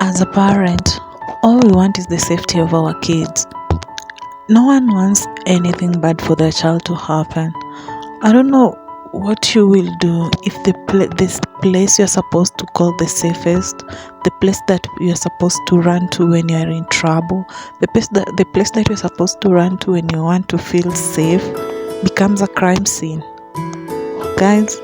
As a parent, all we want is the safety of our kids. No one wants anything bad for their child to happen. I don't know what you will do if this place you're supposed to call the safest, the place that you're supposed to run to when you're in trouble, the place that you're supposed to run to when you want to feel safe becomes a crime scene. Guys,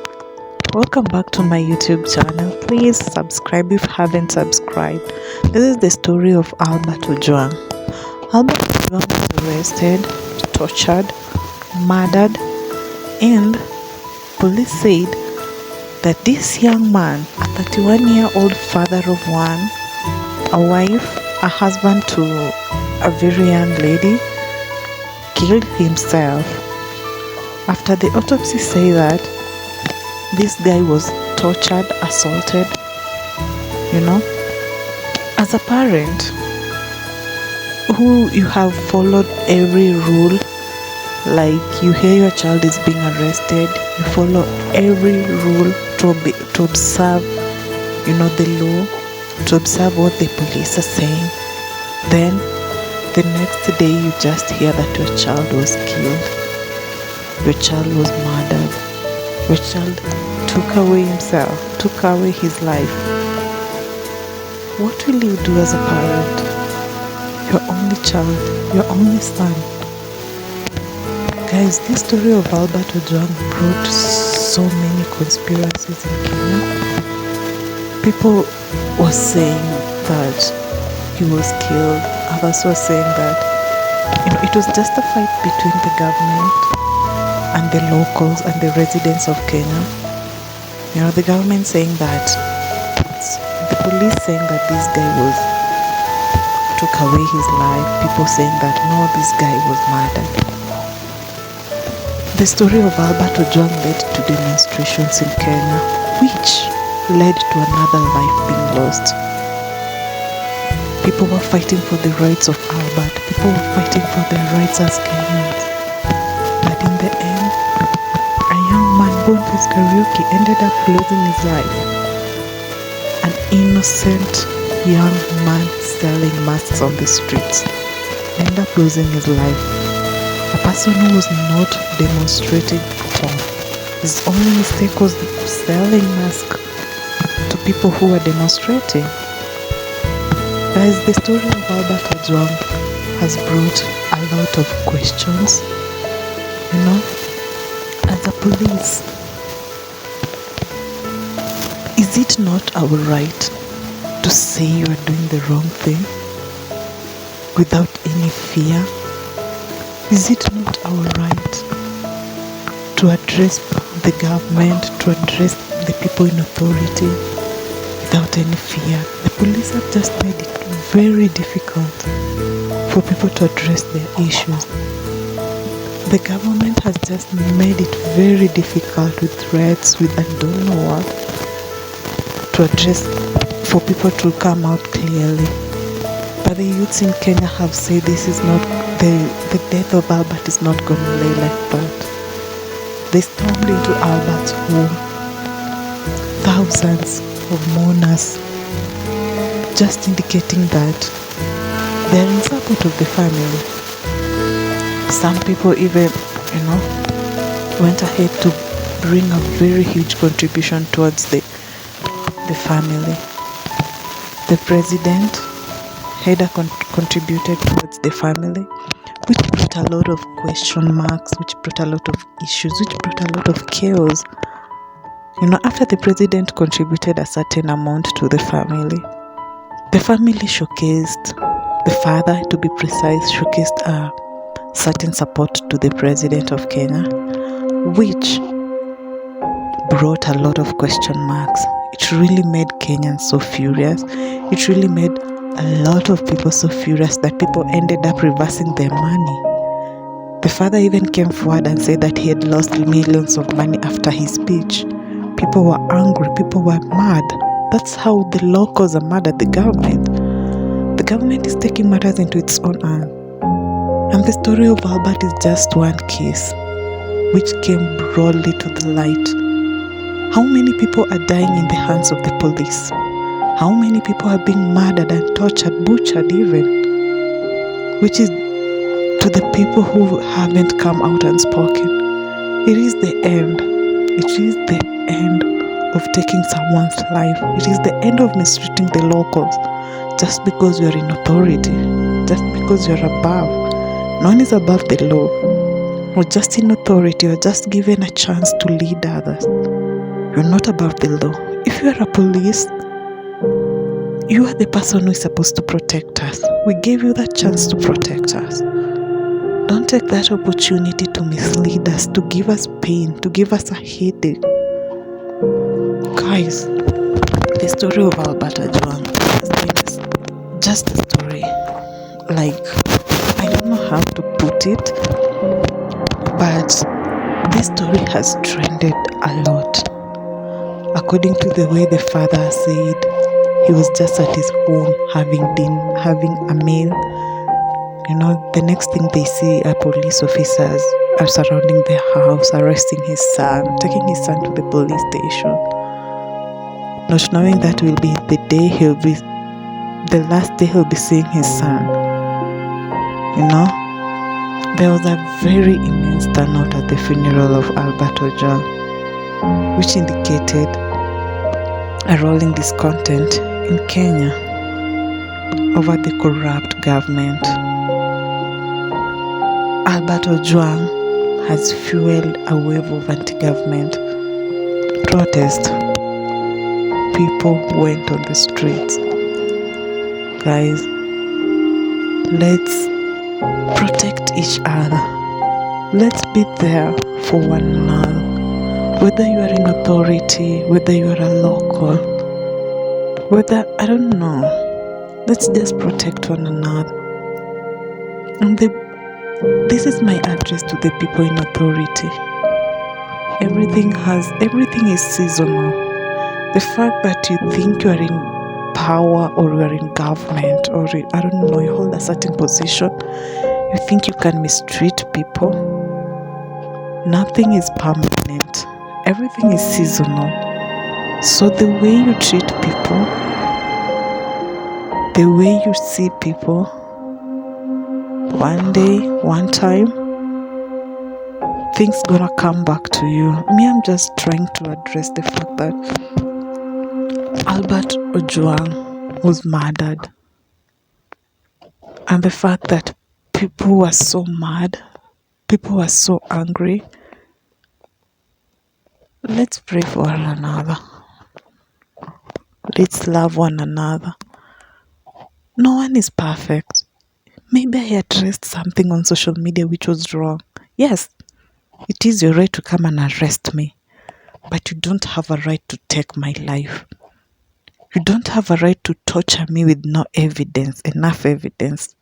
welcome back to my YouTube channel. Please subscribe if you haven't subscribed. This is the story of Albert Ojwang. Albert Ojwang was arrested, tortured, murdered, and police said that this young man, a 31-year-old father of one, a wife, a husband to a very young lady, killed himself. After the autopsy say that this guy was tortured, assaulted. As a parent who you have followed every rule, like you hear your child is being arrested, you follow every rule to observe, the law, to observe what the police are saying. Then the next day you just hear that your child was killed, your child was murdered, your child took away his life. What will you do as a parent? Your only child, your only son. Guys, this story of Albert Ojwang brought so many conspiracies in Kenya. People were saying that he was killed. Others were saying that it was just a fight between the government and the locals and the residents of Kenya. The government saying that, the police saying that this guy took away his life. People saying that no, this guy was murdered. The story of Albert Ojwang led to demonstrations in Kenya, which led to another life being lost. People were fighting for the rights of Albert. People were fighting for their rights as Kenyans. But in the end, a young man born with karaoke ended up losing his life. An innocent young man selling masks on the streets ended up losing his life. A person who was not demonstrating at all. His only mistake was selling masks to people who were demonstrating. Guys, the story of Albert Ojwang has brought a lot of questions. As a police, is it not our right to say you are doing the wrong thing without any fear? Is it not our right to address the government, to address the people in authority without any fear? The police have just made it very difficult for people to address their issues. The government has just made it very difficult with threats, with I don't know what, to address, for people to come out clearly. But the youths in Kenya have said this is not, the death of Albert is not going to lay like that. They stormed into Albert's home. Thousands of mourners, just indicating that they are in support of the family. Some people even, went ahead to bring a very huge contribution towards the family. The president had contributed towards the family, which brought a lot of question marks, which brought a lot of issues, which brought a lot of chaos. After the president contributed a certain amount to the family showcased, the father, to be precise, showcased a certain support to the president of Kenya, which brought a lot of question marks. It really made Kenyans so furious. It really made a lot of people so furious that people ended up reversing their money. The father even came forward and said that he had lost millions of money after his speech. People were angry, people were mad. That's how the locals are mad at the government. The government is taking matters into its own hands. And the story of Albert is just one case, which came broadly to the light. How many people are dying in the hands of the police? How many people are being murdered and tortured, butchered even, which is to the people who haven't come out and spoken. It is the end. It is the end of taking someone's life. It is the end of mistreating the locals just because you're in authority, just because you're above. No one is above the law. Or just in authority, or just given a chance to lead others. You're not above the law. If you are a police, you are the person who is supposed to protect us. We gave you that chance to protect us. Don't take that opportunity to mislead us, to give us pain, to give us a headache. Guys, the story of Albert Ojwang is just a story. Like, I don't know how to put it, but this story has trended a lot. According to the way the father said, he was just at his home having a meal. You know, the next thing they see are police officers are surrounding their house, arresting his son, taking his son to the police station. Not knowing that will be the last day he'll be seeing his son. You know, there was a very immense turnout at the funeral of Albert Ojwang, which indicated a rolling discontent in Kenya over the corrupt government. Albert Ojwang has fueled a wave of anti-government protest. People went on the streets. Guys, let's protect each other. Let's be there for one another. Whether you are in authority, whether you are a local, I don't know. Let's just protect one another. And this is my address to the people in authority. Everything is seasonal. The fact that you think you are in power or you are in government or I don't know, you hold a certain position, you think you can mistreat people. Nothing is permanent. Everything is seasonal. So the way you treat people, the way you see people, one day, one time, things gonna come back to you. I'm just trying to address the fact that Albert Ojwang was murdered, and the fact that people were so mad, people were so angry. Let's pray for one another. Let's love one another. No one is perfect. Maybe I addressed something on social media which was wrong. Yes, it is your right to come and arrest me, but you don't have a right to take my life. You don't have a right to torture me with no evidence, enough evidence.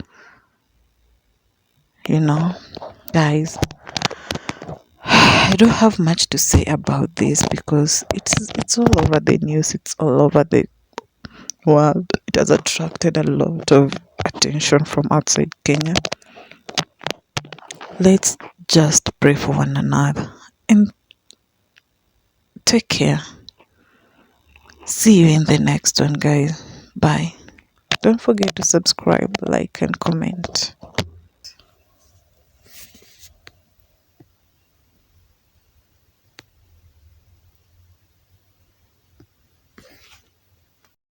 You know, guys, I don't have much to say about this because it's all over the news, it's all over the world. It has attracted a lot of attention from outside Kenya. Let's just pray for one another and take care. See you in the next one, guys. Bye. Don't forget to subscribe, like, and comment.